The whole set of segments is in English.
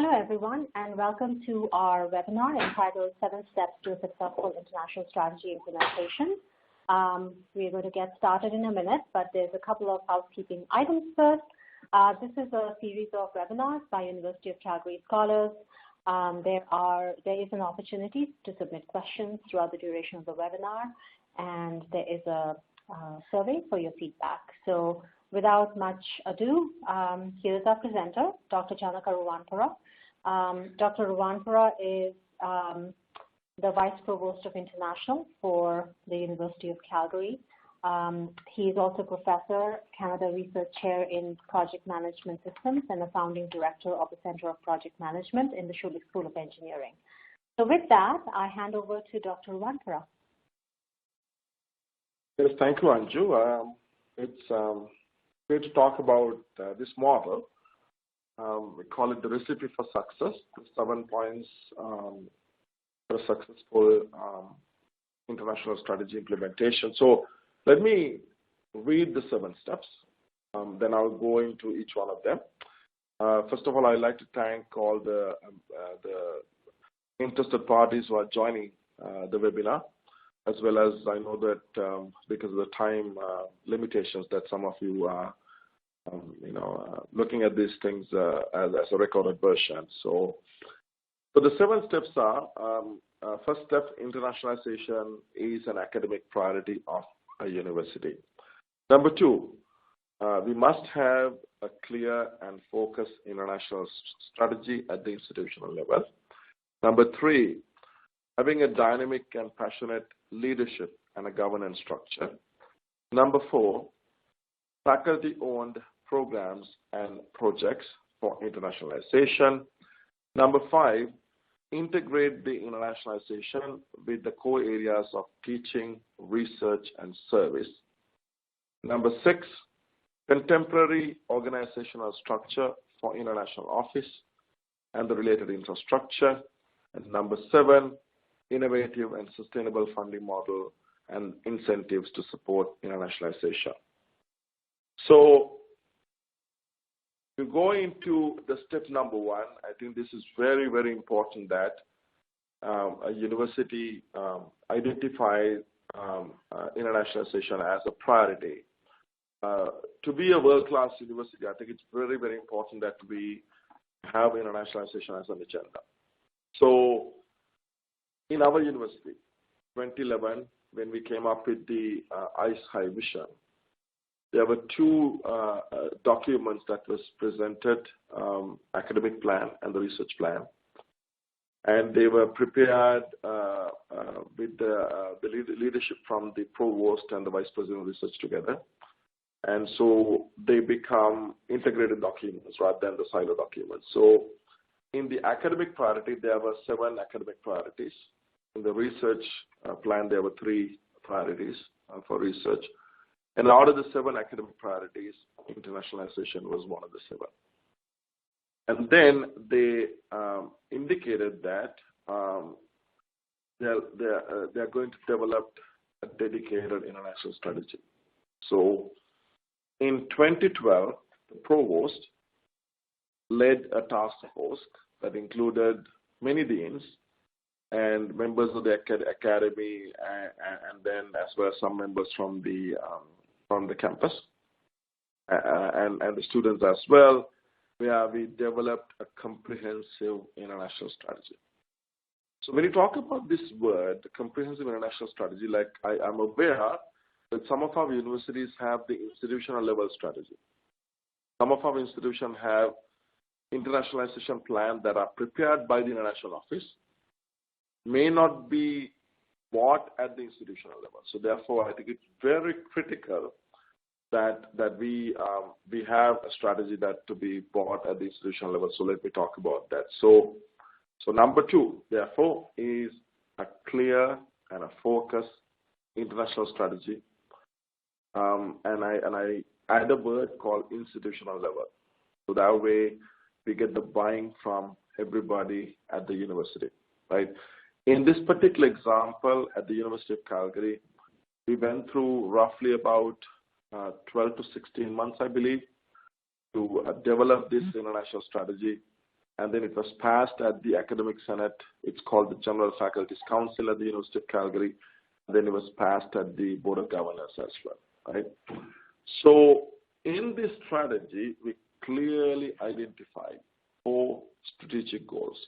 Hello, everyone, and welcome to our webinar entitled 7 Steps to a Successful International Strategy Implementation. We're going to get started in a minute, but there's a couple of housekeeping items first. This is a series of webinars by University of Calgary scholars. There is an opportunity to submit questions throughout the duration of the webinar, and there is a survey for your feedback. So without much ado, here's our presenter, Dr. Janaka Ruwanpura. Dr. Ruwanpura is the Vice Provost of International for the University of Calgary. He is also Professor, Canada Research Chair in Project Management Systems, and a Founding Director of the Center of Project Management in the Schulich School of Engineering. So with that, I hand over to Dr. Ruwanpura. Yes, thank you, Anju. It's great to talk about this model. We call it the recipe for success, the 7 points for a successful international strategy implementation. So let me read the 7 steps, then I'll go into each one of them. First of all, I'd like to thank all the interested parties who are joining the webinar, as well as I know that because of the time limitations that some of you are looking at these things as a recorded version. So the 7 steps are, first step, internationalization is an academic priority of a university. Number 2, we must have a clear and focused international strategy at the institutional level. Number 3, having a dynamic and passionate leadership and a governance structure. Number 4, faculty-owned programs and projects for internationalization. Number 5, integrate the internationalization with the core areas of teaching, research, and service. Number 6, contemporary organizational structure for international office and the related infrastructure. And number 7, innovative and sustainable funding model and incentives to support internationalization. So to go into the step number 1, I think this is very, very important that a university identifies internationalization as a priority. To be a world-class university, I think it's very, very important that we have internationalization as an agenda. So in our university, 2011, when we came up with the ICE High Vision, there were 2 documents that was presented, academic plan and the research plan. And they were prepared with the leadership from the provost and the vice president of research together. And so they become integrated documents rather than the silo documents. So in the academic priority, there were 7 academic priorities. In the research plan, there were 3 priorities for research. And out of the 7 academic priorities, internationalization was one of the 7. And then they indicated that they're going to develop a dedicated international strategy. So in 2012, the provost led a task force that included many deans and members of the academy, and then as well as some members from the campus and the students as well, where we developed a comprehensive international strategy. So when you talk about this word, the comprehensive international strategy, like I'm aware that some of our universities have the institutional level strategy. Some of our institutions have internationalization plans that are prepared by the international office, may not be bought at the institutional level. So therefore, I think it's very critical that we have a strategy that to be bought at the institutional level. So let me talk about that. So number 2, therefore, is a clear and a focused international strategy. And I add a word called institutional level. So that way we get the buy-in from everybody at the university, right? In this particular example, at the University of Calgary, we went through roughly about 12 to 16 months, I believe, to develop this international strategy. and then it was passed at the Academic Senate. It's called the General Faculties Council at the University of Calgary. And then it was passed at the Board of Governors as well, right? So in this strategy, we clearly identified 4 strategic goals.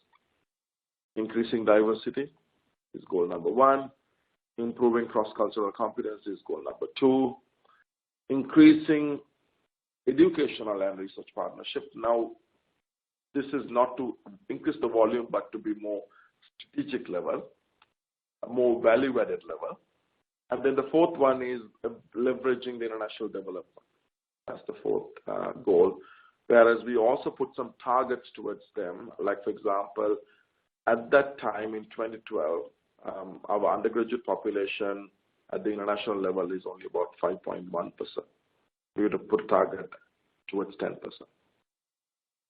Increasing diversity is goal number 1. Improving cross-cultural competence is goal number 2. Increasing educational and research partnership. Now, this is not to increase the volume, but to be more strategic level, a more value-added level. And then the 4th one is leveraging the international development. That's the 4th goal. Whereas we also put some targets towards them, like, for example, at that time in 2012, our undergraduate population at the international level is only about 5.1%. We would have put a target towards 10%.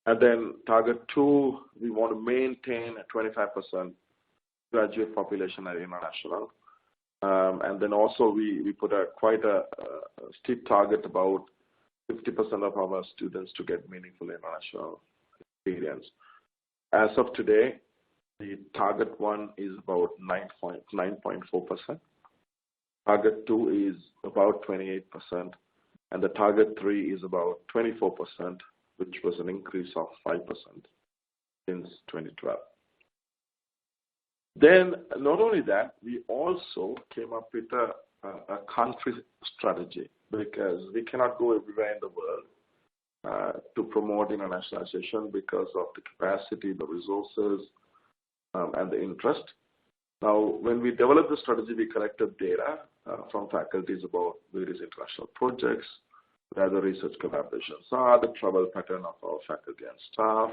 And then target 2, we want to maintain a 25% graduate population at international. And then also we put quite a steep target, about 50% of our students to get meaningful international experience. As of today, the target 1 is about 9.4%. Target 2 is about 28%. And the target 3 is about 24%, which was an increase of 5% since 2012. Then, not only that, we also came up with a country strategy, because we cannot go everywhere in the world to promote internationalization because of the capacity, the resources, and the interest. Now, when we developed the strategy, we collected data from faculties about various international projects, where the research collaborations are, the travel pattern of our faculty and staff,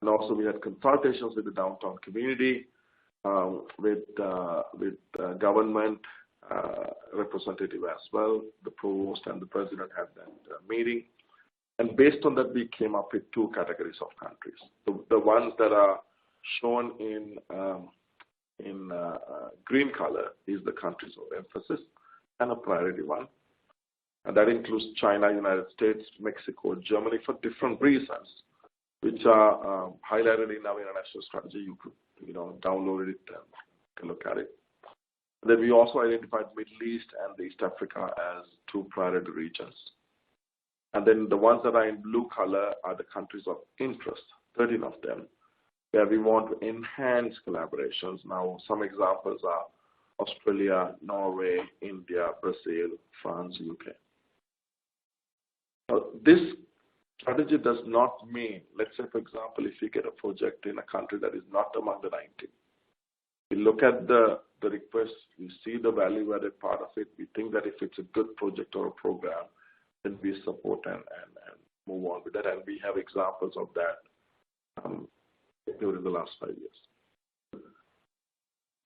and also we had consultations with the downtown community, with government representative as well. The provost and the president had that meeting. And based on that, we came up with 2 categories of countries. The ones that are shown in green color is the countries of emphasis and a priority one. And that includes China, United States, Mexico, Germany, for different reasons, which are highlighted in our international strategy. You could, download it and take a look at it. And then we also identified Middle East and East Africa as 2 priority regions. And then the ones that are in blue color are the countries of interest, 13 of them, where we want to enhance collaborations. Now, some examples are Australia, Norway, India, Brazil, France, UK. This strategy does not mean, let's say, for example, if you get a project in a country that is not among the 90, we look at the request, we see the value-added part of it, we think that if it's a good project or a program, then we support and move on with that. And we have examples of that during the last 5 years.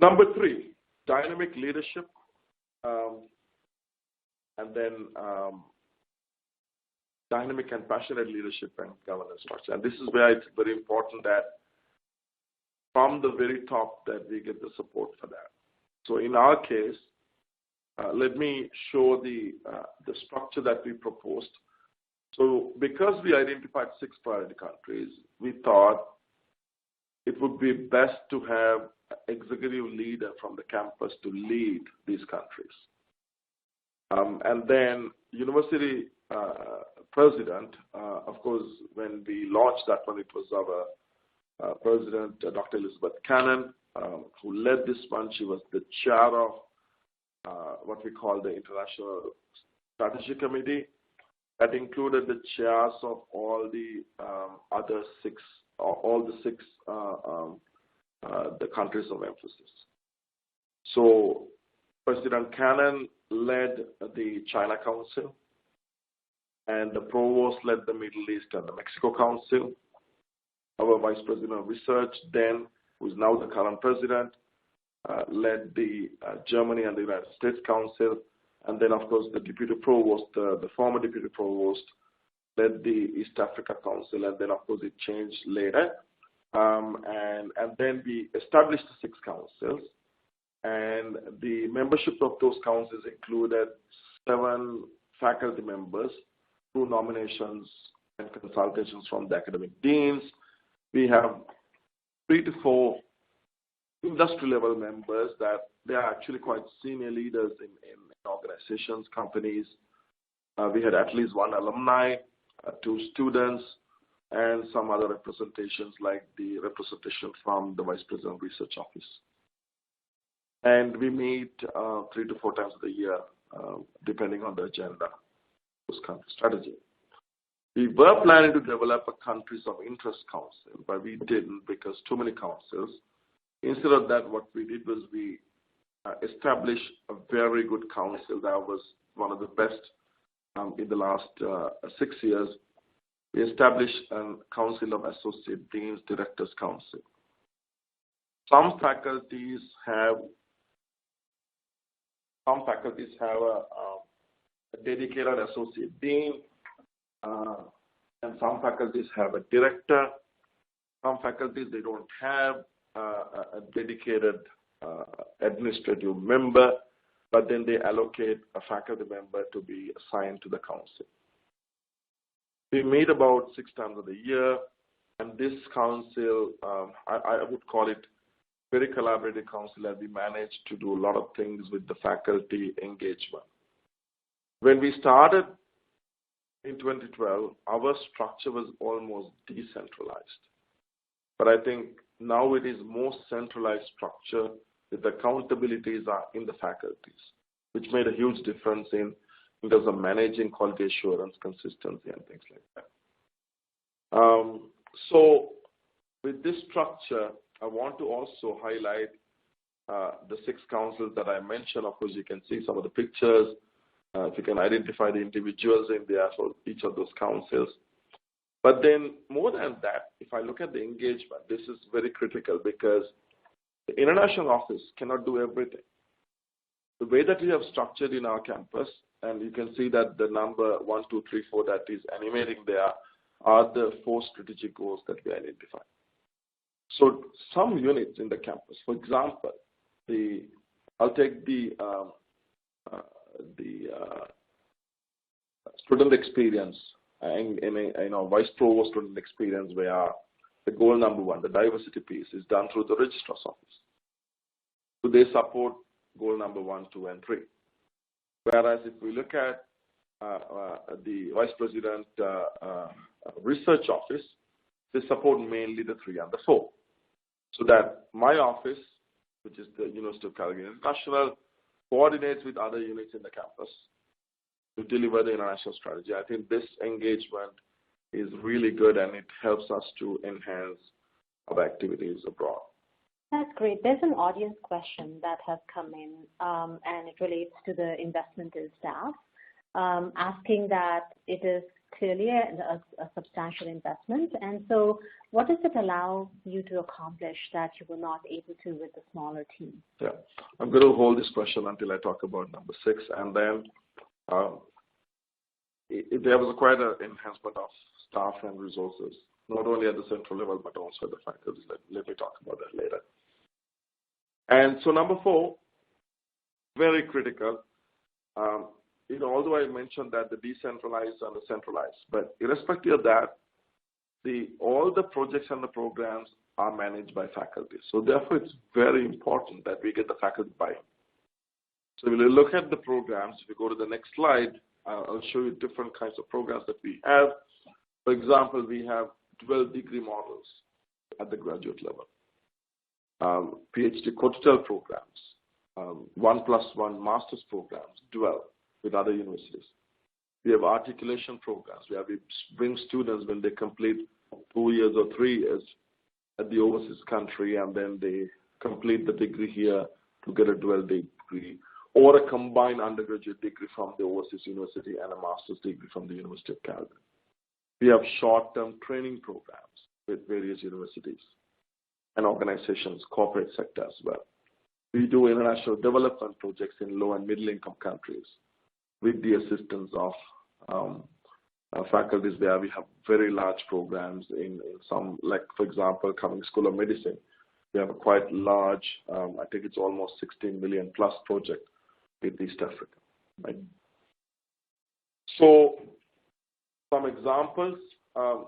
Number 3, dynamic leadership, and then dynamic and passionate leadership and governance structure. And this is where it's very important that from the very top that we get the support for that. So in our case, let me show the structure that we proposed. So because we identified 6 priority countries, we thought it would be best to have an executive leader from the campus to lead these countries. And then university president, of course, when we launched that one, it was our president, Dr. Elizabeth Cannon, who led this one. She was the chair of what we call the International Strategy Committee. That included the chairs of all the other 6, the countries of emphasis. So President Cannon led the China Council, and the provost led the Middle East and the Mexico Council. Our vice president of research then, who is now the current president, led the Germany and the United States Council. And then, of course, the deputy provost, the former deputy provost, led the East Africa Council. And then, of course, it changed later. And then we established the 6 councils. And the membership of those councils included 7 faculty members through nominations and consultations from the academic deans. We have 3 to 4 industry level members that they are actually quite senior leaders in organizations, companies. We had at least 1 alumni, 2 students, and some other representations like the representation from the Vice President Research Office. And we meet 3 to 4 times a year, depending on the agenda, this country strategy. We were planning to develop a countries of interest council, but we didn't because too many councils. Instead of that, what we did was we established a very good council that was one of the best in the last 6 years. We established a Council of Associate Deans, Directors Council. Some faculties have a dedicated associate dean, and some faculties have a director. Some faculties, they don't have a dedicated administrative member, but then they allocate a faculty member to be assigned to the council. We meet about 6 times a year, and this council, I would call it very collaborative council, as we managed to do a lot of things with the faculty engagement. When we started in 2012, our structure was almost decentralized. But I think now it is more centralized structure with the accountabilities are in the faculties, which made a huge difference in terms of managing quality assurance, consistency, and things like that. So with this structure, I want to also highlight the 6 councils that I mentioned. Of course, you can see some of the pictures. If you can identify the individuals in there for each of those councils. But then more than that, if I look at the engagement, this is very critical because the international office cannot do everything. The way that we have structured in our campus, and you can see that the number 1, 2, 3, 4 that is animating there are the 4 strategic goals that we identify. So some units in the campus, for example, I'll take the student experience in a vice provost student experience, where the goal number 1, the diversity piece, is done through the registrar's office. So they support goal number 1, 2, and 3. Whereas if we look at the vice president research office, they support mainly the 3 and the 4. So that my office, which is the University of Calgary International, coordinates with other units in the campus to deliver the international strategy. I think this engagement is really good, and it helps us to enhance our activities abroad. That's great. There's an audience question that has come in, and it relates to the investment in staff, asking that it is clearly a substantial investment. And so what does it allow you to accomplish that you were not able to with the smaller team? Yeah, I'm going to hold this question until I talk about number 6. And then there was quite an enhancement of staff and resources, not only at the central level, but also at the faculty. Let me talk about that later. And so number 4, very critical. Although I mentioned that the decentralized and the centralized, but irrespective of that, all the projects and the programs are managed by faculty. So therefore, it's very important that we get the faculty buy-in. So when you look at the programs, if you go to the next slide, I'll show you different kinds of programs that we have. For example, we have 12 degree models at the graduate level, PhD co-tutor programs, 1+1 master's programs, dual with other universities. We have articulation programs where we bring students when they complete 2 years or 3 years at the overseas country, and then they complete the degree here to get a dual degree, or a combined undergraduate degree from the overseas university and a master's degree from the University of Calgary. We have short-term training programs with various universities and organizations, corporate sector as well. We do international development projects in low and middle income countries with the assistance of faculties there. We have very large programs in some, like for example, Cummings School of Medicine. We have a quite large, I think it's almost 16 million plus project with East Africa. Right? So some examples of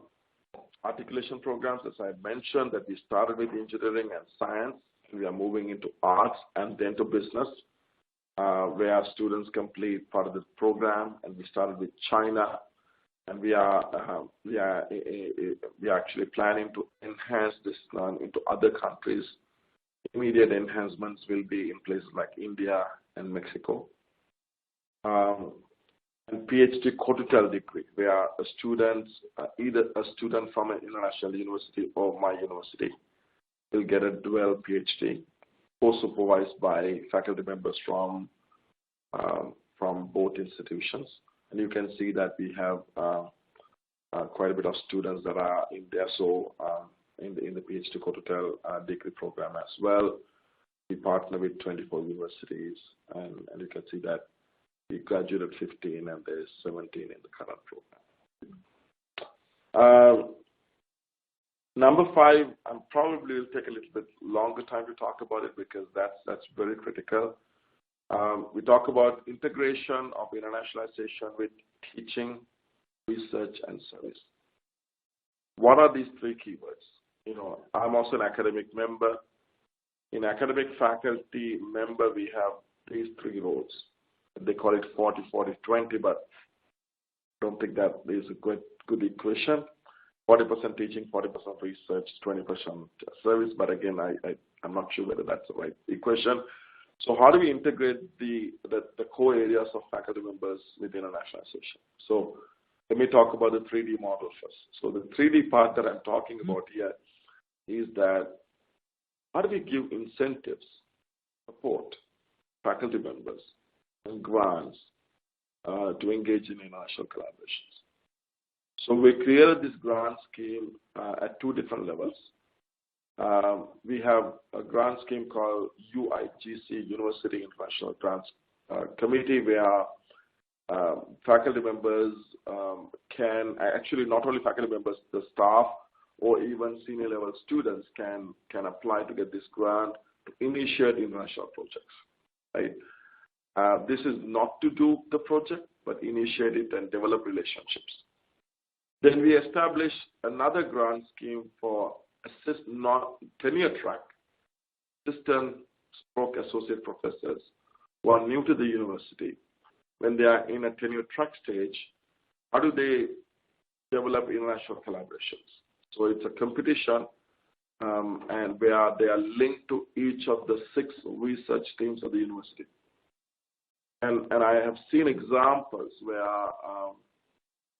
articulation programs, as I mentioned, that we started with engineering and science. We are moving into arts and then to business, where students complete part of the program. And we started with China, and we are actually planning to enhance this into other countries. Immediate enhancements will be in places like India and Mexico. And PhD co-tutor degree, where students, either a student from an international university or my university, will get a dual PhD, co-supervised by faculty members from both institutions. And you can see that we have quite a bit of students that are in there. So in the PhD co-tutor degree program as well, we partner with 24 universities, and you can see that we graduated 15, and there's 17 in the current program. Number 5, I probably will take a little bit longer time to talk about it because that's very critical. We talk about integration of internationalization with teaching, research, and service. What are these 3 keywords? I'm also an academic member. In academic faculty member, we have these 3 roles. They call it 40-40-20, but I don't think that is a good equation. 40% teaching, 40% research, 20% service. But again, I'm not sure whether that's the right equation. So how do we integrate the core areas of faculty members with internationalization? So let me talk about the 3D model first. So the 3D part that I'm talking about here is that how do we give incentives, support, faculty members, and grants to engage in international collaborations? So we created this grant scheme at 2 different levels. We have a grant scheme called UIGC, University International Grants Committee, where faculty members can, actually not only faculty members, the staff or even senior level students can apply to get this grant to initiate international projects, right? This is not to do the project, but initiate it and develop relationships. Then we establish another grant scheme for tenure track assistant/associate professors who are new to the university. When they are in a tenure track stage, how do they develop international collaborations? So it's a competition, and where they are linked to each of the 6 research teams of the university. And I have seen examples where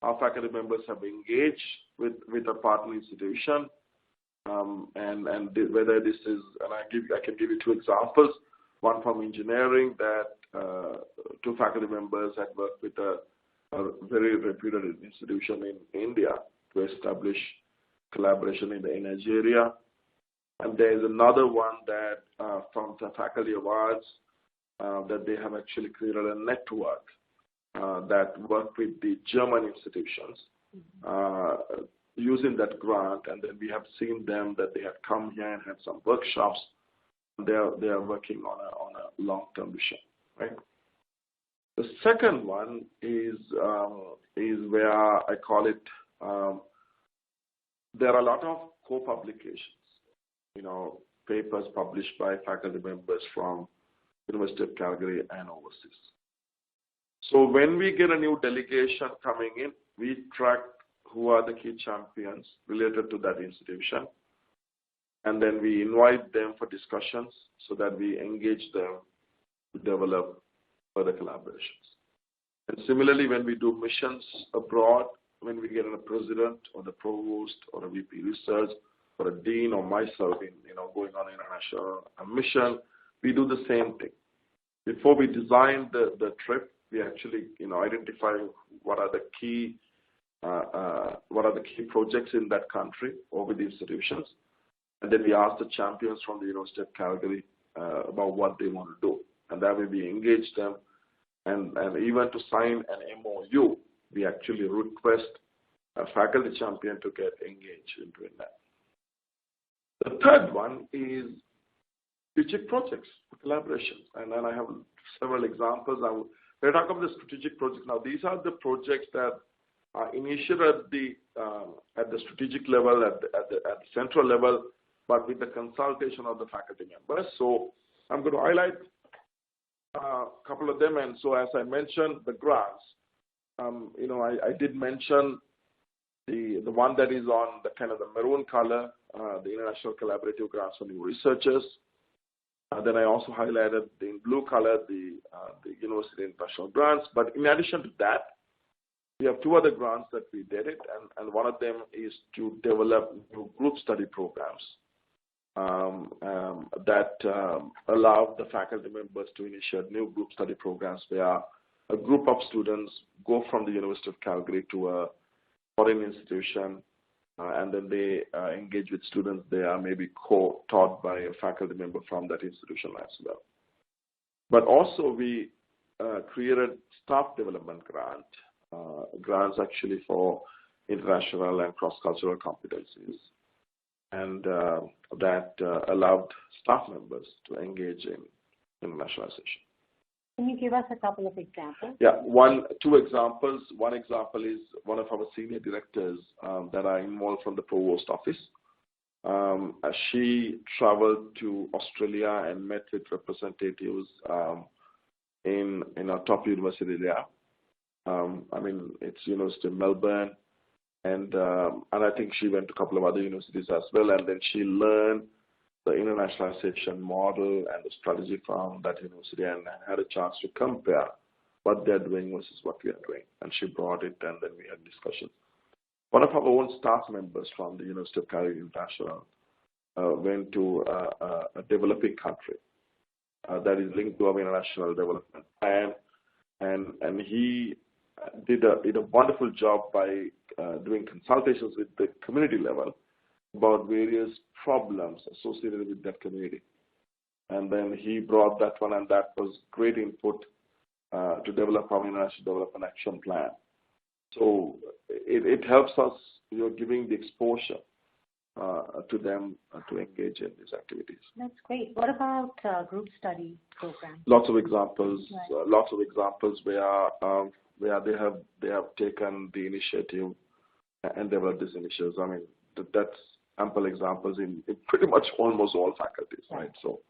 our faculty members have engaged with a partner institution, and whether this is, and I can give you 2 examples. One from engineering, that 2 faculty members had worked with a very reputed institution in India to establish collaboration in the energy area. And there is another one that from the faculty awards that they have actually created a network that work with the German institutions using that grant, and then we have seen them that they have come here and had some workshops. They are working on a long-term vision, right? The second one is where I call it. There are a lot of co-publications, papers published by faculty members from University of Calgary and overseas. So when we get a new delegation coming in, we track who are the key champions related to that institution. And then we invite them for discussions so that we engage them to develop further collaborations. And similarly, when we do missions abroad, when we get a president or the provost or a VP research or a dean or myself going on international mission, we do the same thing. Before we design the trip, we actually identify what are the key projects in that country or with the institutions, and then we ask the champions from the University of Calgary about what they want to do, and that way we engage them, and even to sign an MOU, we actually request a faculty champion to get engaged in doing that. The third one is strategic projects, collaborations, and then I have several examples. When I talk about the strategic projects now, these are the projects that are initiated at the strategic level, at the central level, but with the consultation of the faculty members. So I'm going to highlight a couple of them. And so as I mentioned, the grants, I did mention the one that is on the kind of the maroon color, the International Collaborative Grants for New Researchers. Then I also highlighted in blue color the University International Grants. But in addition to that, we have two other grants that we did it, and one of them is to develop new group study programs that allow the faculty members to initiate new group study programs where a group of students go from the University of Calgary to a foreign institution, and then they engage with students they are maybe taught by a faculty member from that institution as well. But also we created staff development grants actually for international and cross-cultural competencies, and that allowed staff members to engage in internationalization. Can you give us a couple of examples? Yeah, two examples. One example is one of our senior directors that are involved from the provost office. She traveled to Australia and met with representatives in a top university there. It's University of Melbourne, and I think she went to a couple of other universities as well, and then she learned the internationalization model and the strategy from that university and had a chance to compare what they're doing versus what we are doing. And she brought it, and then we had discussions. One of our own staff members from the University of Calgary International went to a developing country that is linked to our international development plan, and he did a wonderful job by doing consultations with the community level about various problems associated with that community. And then he brought that one, and that was great input to develop our international development action plan. So it helps us, giving the exposure to them to engage in these activities. That's great. What about group study programs? Lots of examples. Right. Lots of examples where they have taken the initiative and developed these initiatives. That's ample examples in pretty much almost all faculties, right? So,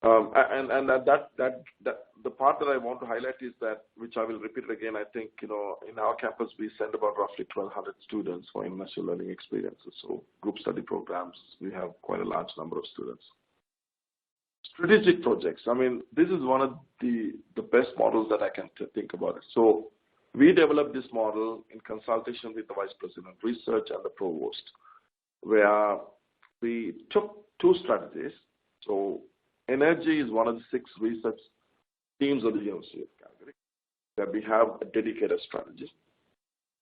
and that the part that I want to highlight is that, which I will repeat again. I think in our campus we send about roughly 1,200 students for international learning experiences. So group study programs, we have quite a large number of students. Strategic projects. This is one of the best models that I can think about it. So we developed this model in consultation with the Vice President of Research and the Provost, where we took two strategies. So energy is one of the 6 research teams of the University of Calgary that we have a dedicated strategy.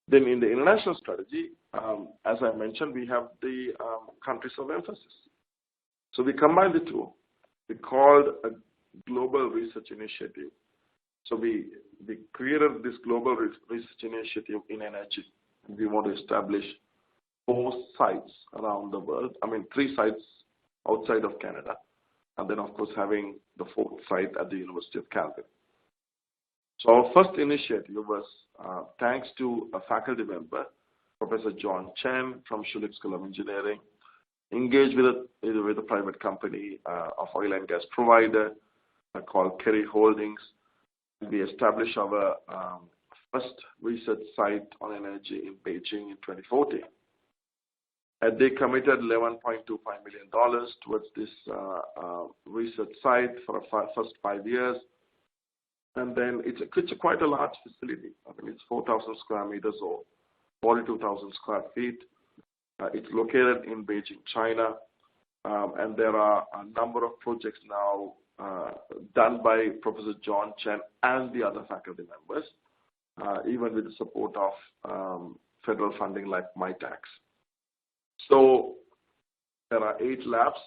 Then in the international strategy, as I mentioned, we have the countries of emphasis. So we combined the two. We called a global research initiative. So we created this global research initiative in energy. We want to establish 4 sites around the world. 3 sites outside of Canada. And then, of course, having the 4th site at the University of Calgary. So our first initiative was thanks to a faculty member, Professor John Chen from Schulich School of Engineering, engaged with a private company of oil and gas provider called Kerry Holdings. We established our first research site on energy in Beijing in 2014. And they committed $11.25 million towards this research site for the first 5 years. And then it's quite a large facility. It's 4,000 square meters or 42,000 square feet. It's located in Beijing, China. And there are a number of projects now done by Professor John Chen and the other faculty members, even with the support of federal funding like MITAX. So there are 8 labs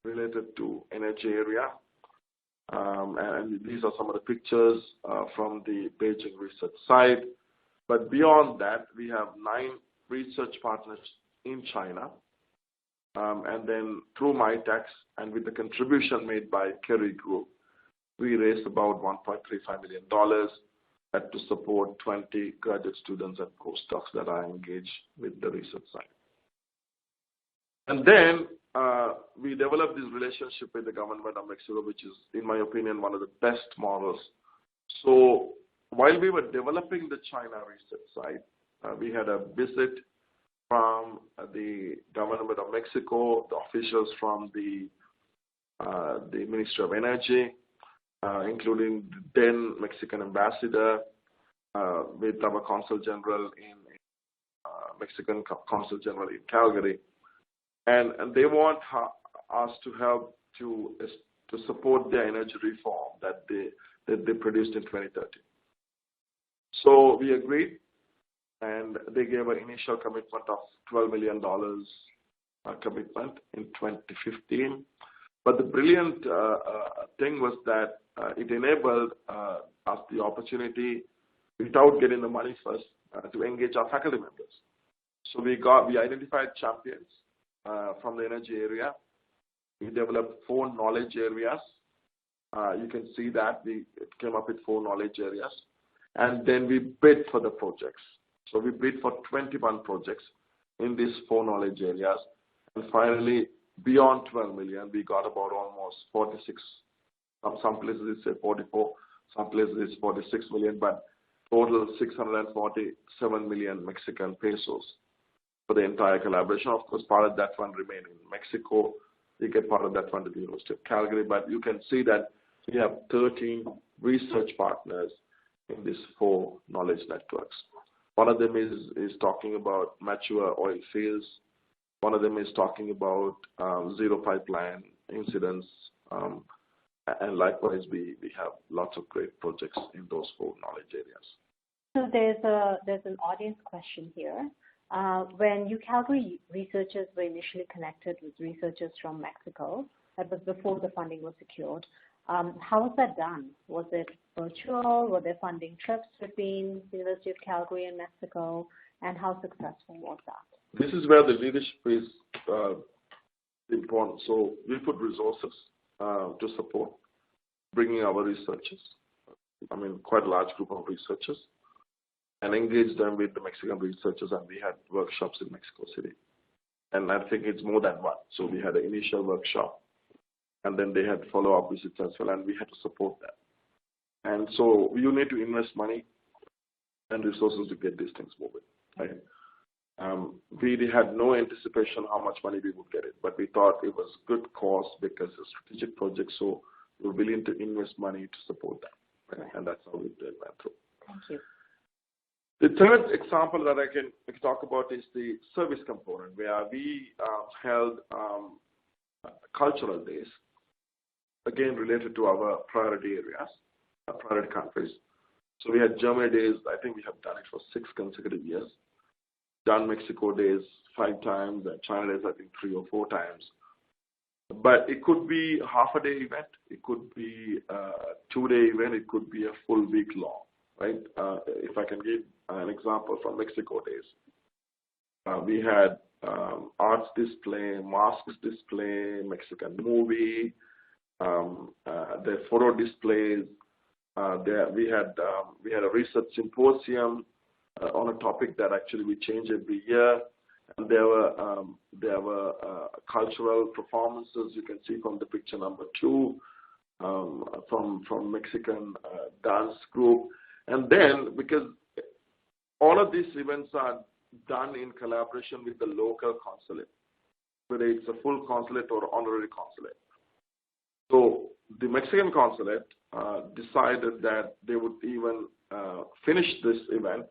related to energy area, and these are some of the pictures from the Beijing research site. But beyond that, we have 9 research partners in China, and then through MITAX and with the contribution made by Kerry Group, we raised about $1.35 million to support 20 graduate students and postdocs that are engaged with the research side. And then we developed this relationship with the government of Mexico, which is, in my opinion, one of the best models. So while we were developing the China research side, we had a visit from the government of Mexico, the officials from the Ministry of Energy, including the then Mexican ambassador, with our consul general in Mexican consul general in Calgary, and they want us to help to support their energy reform that they produced in 2013. So we agreed, and they gave an initial commitment of $12 million commitment in 2015. But the brilliant thing was that it enabled us the opportunity, without getting the money first, to engage our faculty members. So we identified champions from the energy area. We developed 4 knowledge areas. You can see that we came up with 4 knowledge areas. And then we bid for the projects. So we bid for 21 projects in these 4 knowledge areas. And finally, beyond 12 million, we got about almost 46. Some places it say 44, some places it's 46 million, but total 647 million Mexican pesos for the entire collaboration. Of course, part of that fund remained in Mexico. We get part of that fund at the University of Calgary, but you can see that we have 13 research partners in these 4 knowledge networks. One of them is talking about mature oil fields. One of them is talking about zero pipeline incidents. And likewise, we have lots of great projects in those 4 knowledge areas. So there's an audience question here. When Calgary researchers were initially connected with researchers from Mexico, that was before the funding was secured, how was that done? Was it virtual? Were there funding trips between the University of Calgary and Mexico? And how successful was that? This is where the leadership is important. So we put resources to support bringing our researchers, quite a large group of researchers, and engage them with the Mexican researchers, and we had workshops in Mexico City. And I think it's more than one. So we had an initial workshop, and then they had follow-up visits as well, and we had to support that. And so you need to invest money and resources to get these things moving, right? We had no anticipation how much money we would get it, but we thought it was good cause because it's a strategic project, so we're willing to invest money to support that, right? And that's how we went through. Thank you. The third example that I can talk about is the service component, where we held cultural days, again related to our priority areas, priority countries. So we had Germany days. I think we have done it for 6 consecutive years. Done Mexico days 5 times, and China days I think 3 or 4 times. But it could be half a day event, it could be a 2-day event, it could be a full week long, right? If I can give an example from Mexico days, we had arts display, masks display, Mexican movie, the photo displays. We had a research symposium on a topic that actually we change every year, and there were cultural performances. You can see from the picture number 2 from Mexican dance group, and then because all of these events are done in collaboration with the local consulate, whether it's a full consulate or honorary consulate. So the Mexican consulate decided that they would even finish this event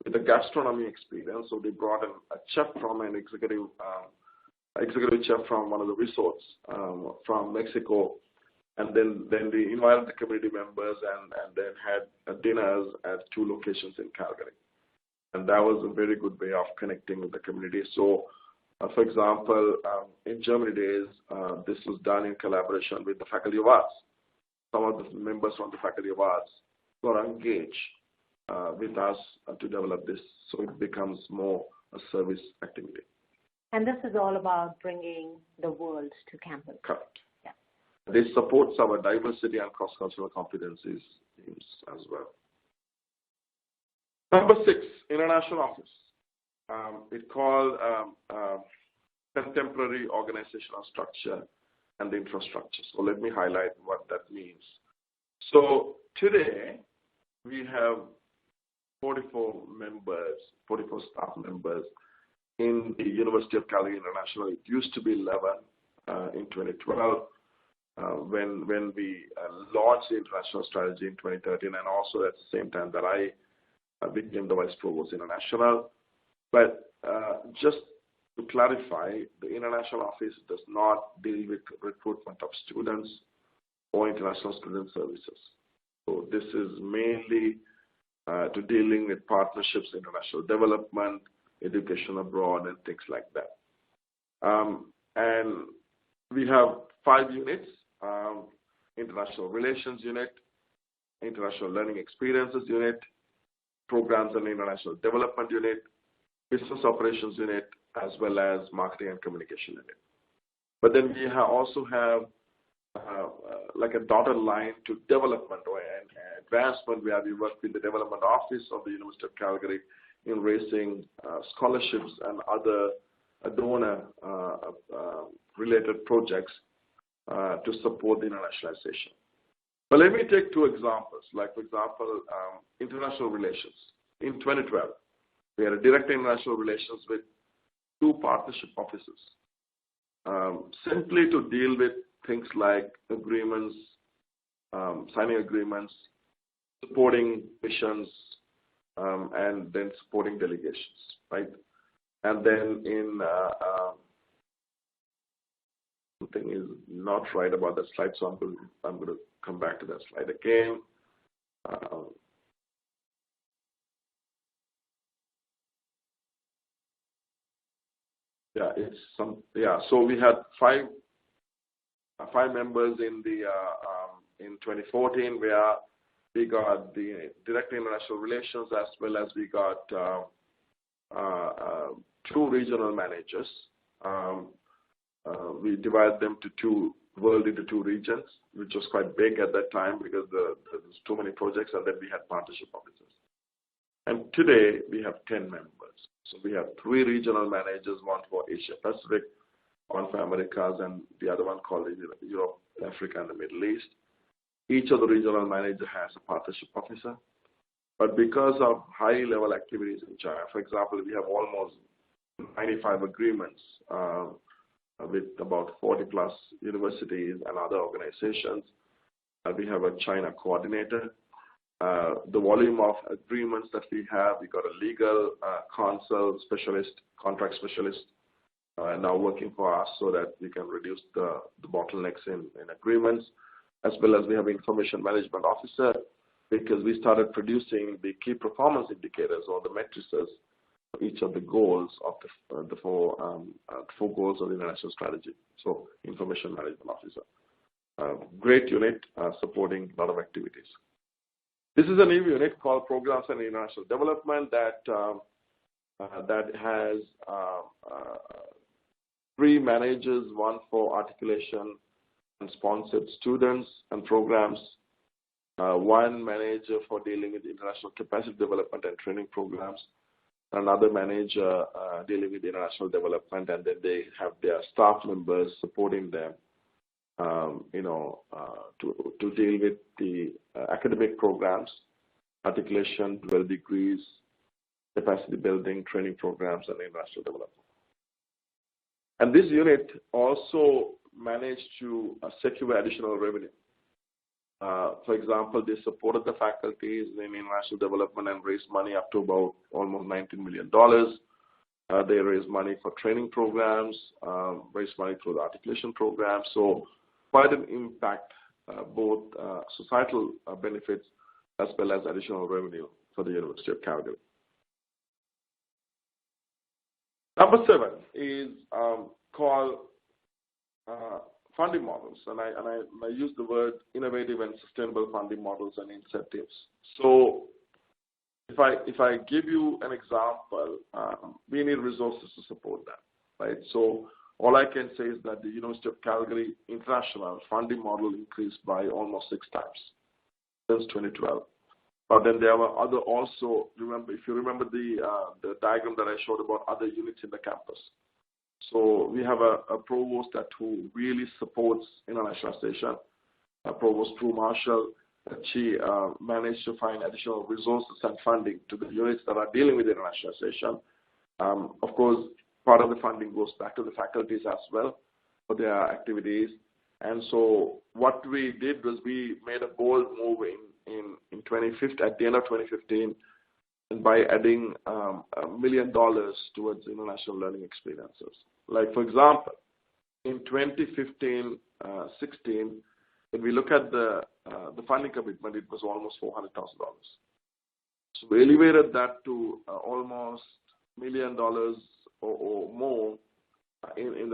with a gastronomy experience. So they brought in a chef from an executive chef from one of the resorts from Mexico, and then they invited the community members and then had dinners at 2 locations in Calgary. And that was a very good way of connecting with the community. So, for example, in Germany days, this was done in collaboration with the Faculty of Arts. Some of the members from the Faculty of Arts got engaged with us to develop this, so it becomes more a service activity. And this is all about bringing the world to campus. Correct. Yeah. This supports our diversity and cross-cultural competencies teams as well. Number 6, international office. It's called contemporary organizational structure and infrastructure. So let me highlight what that means. So today we have 44 staff members in the University of Calgary International. It used to be 11 in 2012 when we launched the international strategy in 2013, and also at the same time that I became the Vice Provost International. But just to clarify, the international office does not deal with recruitment of students or international student services. So this is mainly to dealing with partnerships, international development, education abroad, and things like that. And we have 5 units: International Relations Unit, International Learning Experiences Unit, Programs and International Development Unit, Business Operations Unit, as well as Marketing and Communication Unit. But then we also have like a dotted line to development or advancement, where we work with the development office of the University of Calgary in raising scholarships and other donor related projects to support the internationalization. But let me take 2 examples. Like, for example, international relations. In 2012, we had a direct international relations with 2 partnership officers, simply to deal with things like agreements, signing agreements, supporting missions, and then supporting delegations, right? And then in something is not right about that slide, so I'm going to come back to that slide again. So we had 5 members in the in 2014, where we got the direct international relations, as well as we got 2 regional managers. We divided them into 2 regions, which was quite big at that time because there was too many projects, and then we had partnership officers. And today we have 10 members. So we have 3 regional managers, 1 for Asia Pacific, 1 for Americas, and the other one called Europe, Africa, and the Middle East. Each of the regional managers has a partnership officer. But because of high-level activities in China, for example, we have almost 95 agreements with about 40-plus universities and other organizations. We have a China coordinator. The volume of agreements that we have, we got a legal counsel specialist, contract specialist, now working for us so that we can reduce the bottlenecks in agreements, as well as we have information management officer, because we started producing the key performance indicators or the matrices for each of the goals of the 4 goals of the international strategy. So information management officer. Great unit supporting a lot of activities. This is a new unit called Programs and International Development that has 3 managers, 1 for articulation and sponsored students and programs, 1 manager for dealing with international capacity development and training programs, another manager dealing with international development, and then they have their staff members supporting them, to deal with the academic programs, articulation, 12 degrees, capacity building, training programs, and international development. And this unit also managed to secure additional revenue. For example, they supported the faculties in international development and raised money up to about almost $19 million. They raised money for training programs, raised money through the articulation program. So quite an impact, both societal benefits as well as additional revenue for the University of Calgary. Number 7 is called funding models, and I use the word innovative and sustainable funding models and incentives. So if I give you an example, we need resources to support that, right? So all I can say is that the University of Calgary International funding model increased by almost 6 times since 2012. But then there were other also, if you remember the diagram that I showed about other units in the campus. So we have a provost who really supports internationalization, Provost Drew Marshall. She managed to find additional resources and funding to the units that are dealing with internationalization. Of course, part of the funding goes back to the faculties as well for their activities. And so what we did was we made a bold move in 2015, at the end of 2015, and by adding $1 million towards international learning experiences. Like, for example, in 2015-16, when we look at the funding commitment, it was almost $400,000. So we elevated that to almost $1 million or more in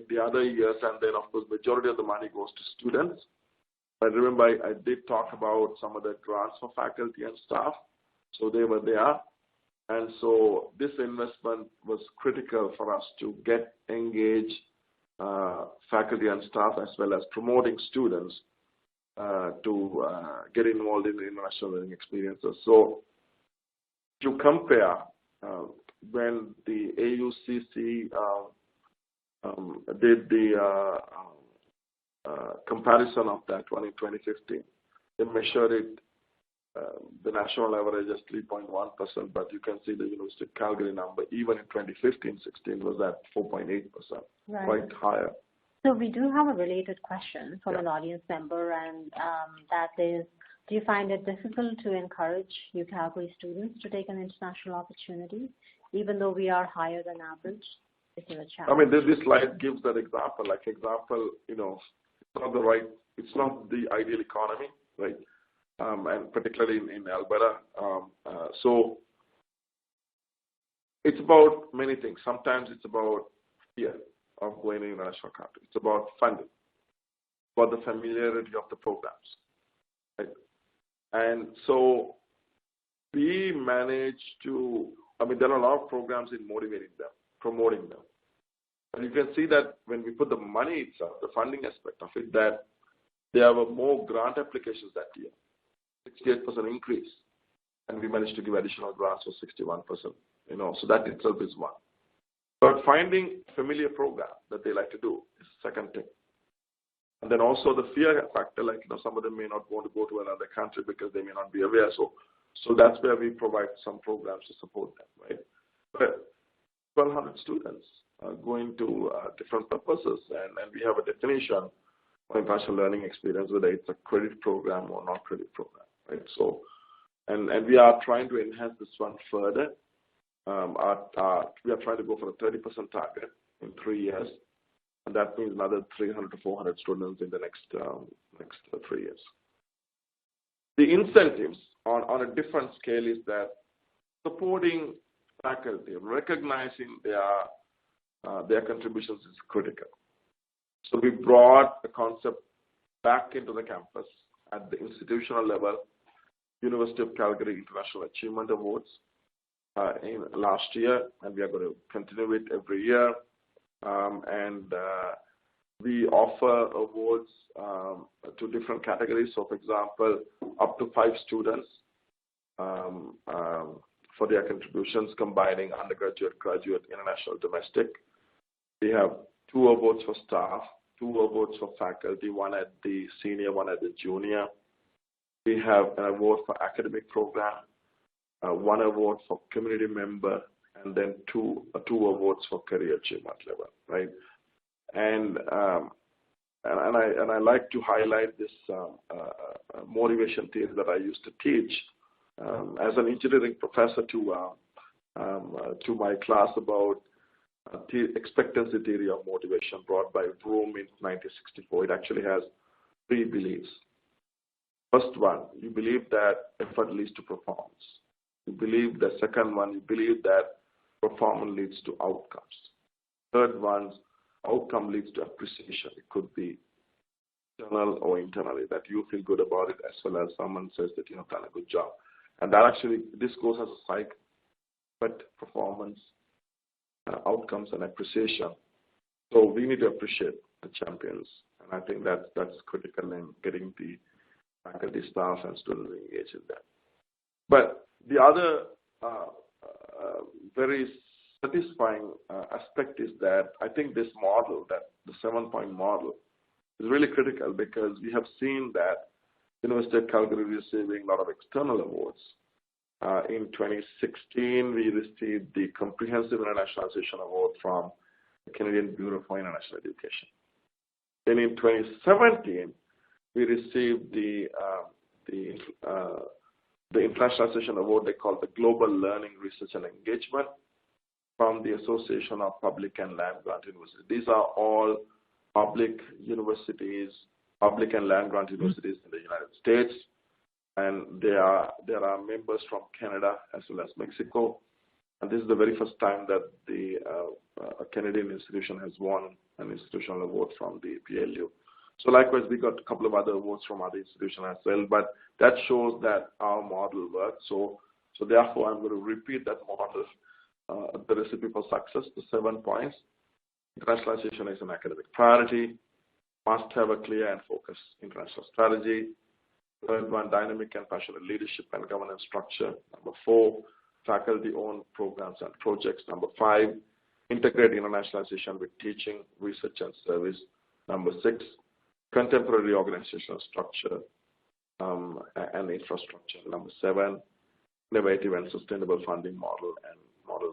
the other years, and then of course majority of the money goes to students. I remember I did talk about some of the grants for faculty and staff, so they were there, and so this investment was critical for us to get engaged faculty and staff, as well as promoting students to get involved in the international learning experiences. So to compare, when the AUCC did the comparison of that one in 2015, they measured it, the national average is 3.1%, but you can see the University of Calgary number, even in 2015-16, was at 4.8%, right. Quite higher. So we do have a related question from an audience member, and that is, do you find it difficult to encourage UCalgary students to take an international opportunity, even though we are higher than average? Is it a challenge? I mean, this slide gives that example. Like, example, it's not the ideal economy, right? And particularly in Alberta. So it's about many things. Sometimes it's about fear of going to international country. It's about funding, about the familiarity of the programs, right? And so we managed to, there are a lot of programs in motivating them, promoting them. And you can see that when we put the money itself, the funding aspect of it, that there were more grant applications that year, 68% increase. And we managed to give additional grants for 61%, so that itself is one. But finding familiar program that they like to do is the second thing. And then also the fear factor, like, some of them may not want to go to another country because they may not be aware. So that's where we provide some programs to support them, right? But 1,200 students are going to different purposes, and we have a definition for international learning experience, whether it's a credit program or not credit program, right? So, and we are trying to enhance this one further. We are trying to go for a 30% target in 3 years, and that means another 300 to 400 students in the next 3 years. The incentives on a different scale is that supporting faculty, recognizing their contributions is critical. So we brought the concept back into the campus at the institutional level. University of Calgary International Achievement Awards in last year, and we are going to continue it every year. We offer awards to different categories. So, for example, up to 5 students for their contributions, combining undergraduate, graduate, international, domestic. We have 2 awards for staff, 2 awards for faculty, 1 at the senior, 1 at the junior. We have an award for academic program, 1 award for community member, and then 2 awards for career achievement level, right? And I like to highlight this motivation theory that I used to teach as an engineering professor to my class about expectancy theory of motivation brought by Vroom in 1964. It actually has 3 beliefs. First one, you believe that effort leads to performance. You believe the second one, you believe that performance leads to outcomes. Third one, outcome leads to appreciation. It could be external or internally, that you feel good about it, as well as someone says that you have done a good job. And that actually, this goes as a cycle, but performance, outcomes, and appreciation. So we need to appreciate the champions, and I think that's critical in getting the faculty, staff, and students engaged in that. But the other very satisfying aspect is that I think this model, that the 7-point model, is really critical because we have seen that University of Calgary receiving a lot of external awards. In 2016, we received the Comprehensive Internationalization Award from the Canadian Bureau for International Education. Then in 2017, we received the Internationalization Award they call the Global Learning, Research and Engagement from the Association of Public and Land Grant Universities. These are all public universities, public and land grant universities in the United States. And there are members from Canada as well as Mexico. And this is the very first time that a Canadian institution has won an institutional award from the PLU. So likewise, we got a couple of other awards from other institutions as well. But that shows that our model works. So therefore, I'm going to repeat that model, the recipe for success, the 7 points. Internationalization is an academic priority. Must have a clear and focused international strategy. Third one, dynamic and passionate leadership and governance structure. Number 4, faculty-owned programs and projects. Number 5, integrate internationalization with teaching, research, and service. Number 6, contemporary organizational structure and infrastructure. Number 7, innovative and sustainable funding models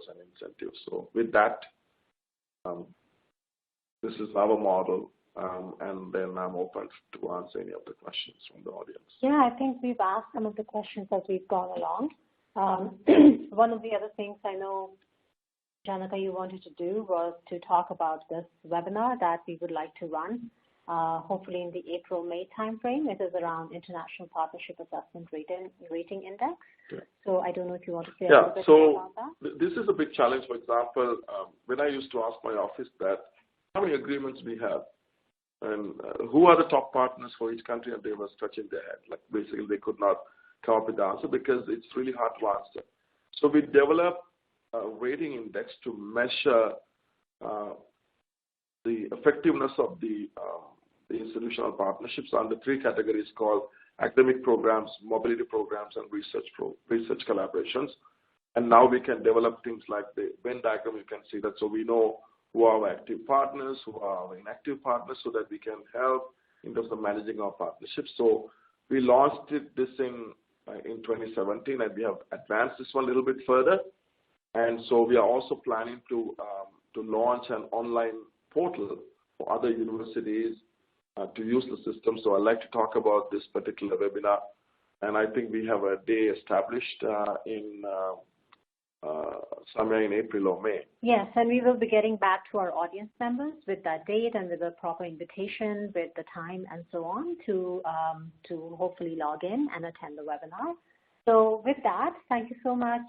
and incentives. So with that, this is our model. And then I'm open to answer any of the questions from the audience. Yeah, I think we've asked some of the questions as we've gone along. One of the other things I know, Janaka, you wanted to do was to talk about this webinar that we would like to run, hopefully in the April-May timeframe. It is around International Partnership Assessment Rating Index. Yeah. So I don't know if you want to say a little bit more about that. This is a big challenge. For example, when I used to ask my office that how many agreements we have, and who are the top partners for each country, and they were scratching their head. Like basically, they could not come up with the answer because it's really hard to answer. So we developed a rating index to measure the effectiveness of the institutional partnerships under 3 categories called academic programs, mobility programs, and research collaborations. And now we can develop things like the Venn diagram. You can see that, so we know who are our active partners, who are our inactive partners, so that we can help in terms of managing our partnerships. So we launched this in 2017, and we have advanced this one a little bit further. And so we are also planning to launch an online portal for other universities to use the system. So I'd like to talk about this particular webinar. And I think we have a day established somewhere in April or May. Yes, and we will be getting back to our audience members with that date and with a proper invitation, with the time and so on to hopefully log in and attend the webinar. So with that, thank you so much,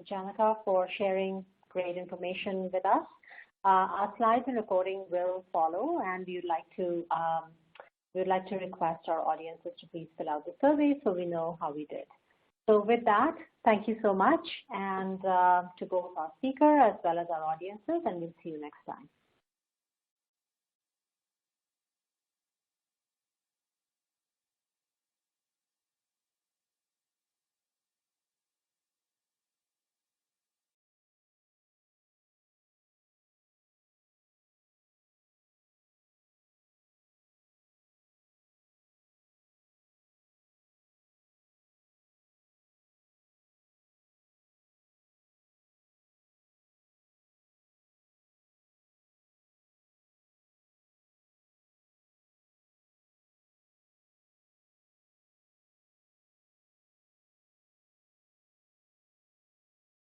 Janaka, for sharing great information with us. Our slides and recording will follow, and we would like to request our audiences to please fill out the survey so we know how we did. So with that, thank you so much, and to both our speaker as well as our audiences, and we'll see you next time.